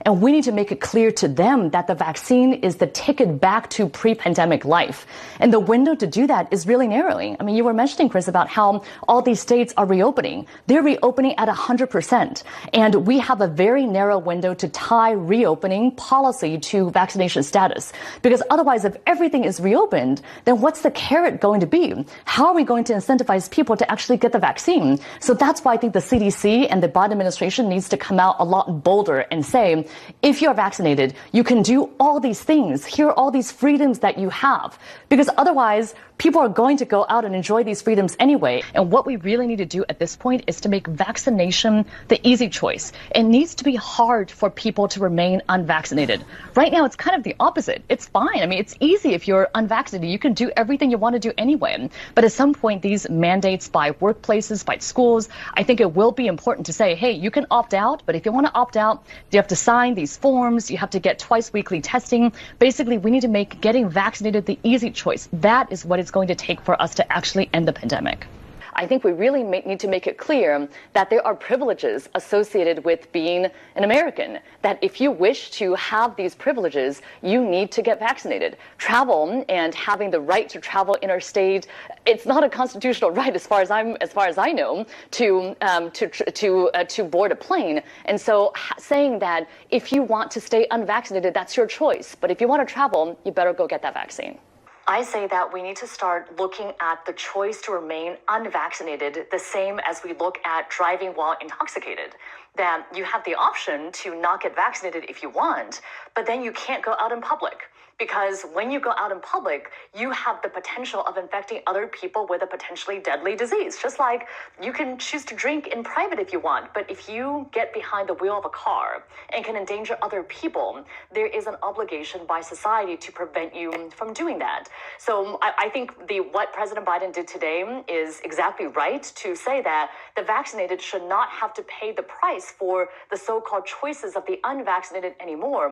And we need to make it clear to them that the vaccine is the ticket back to pre-pandemic life. And the window to do that is really narrowing. I mean, you were mentioning, Chris, about how all these states are reopening. They're reopening at 100%. And we have a very narrow window to tie reopening policy to vaccination status. Because otherwise, if everything is reopened, then what's the carrot going to be? How are we going to incentivize people to actually get the vaccine? So that's why I think the CDC and the Biden administration needs to come out a lot bolder and say, if you're vaccinated, you can do all these things. Here are all these freedoms that you have. Because otherwise, people are going to go out and enjoy these freedoms anyway. And what we really need to do at this point is to make vaccination the easy choice. It needs to be hard for people to remain unvaccinated. Right now, it's kind of the opposite. It's fine. I mean, it's easy if you're unvaccinated. You can do everything you want to do anyway. But at some point, these mandates by workplaces, by schools, I think it will be important to say, hey, you can opt out, but if you want to opt out, you have to sign these forms. You have to get twice weekly testing. Basically, we need to make getting vaccinated the easy choice. That is what it's going to take for us to actually end the pandemic. I think we really need to make it clear that there are privileges associated with being an American, that if you wish to have these privileges, you need to get vaccinated. Travel and having the right to travel interstate, it's not a constitutional right as far as I know to board a plane. And so saying that if you want to stay unvaccinated, that's your choice. But if you want to travel, you better go get that vaccine. I say that we need to start looking at the choice to remain unvaccinated the same as we look at driving while intoxicated. That you have the option to not get vaccinated if you want, but then you can't go out in public. Because when you go out in public, you have the potential of infecting other people with a potentially deadly disease. Just like you can choose to drink in private if you want, but if you get behind the wheel of a car and can endanger other people, there is an obligation by society to prevent you from doing that. So I think what President Biden did today is exactly right to say that the vaccinated should not have to pay the price for the so-called choices of the unvaccinated anymore.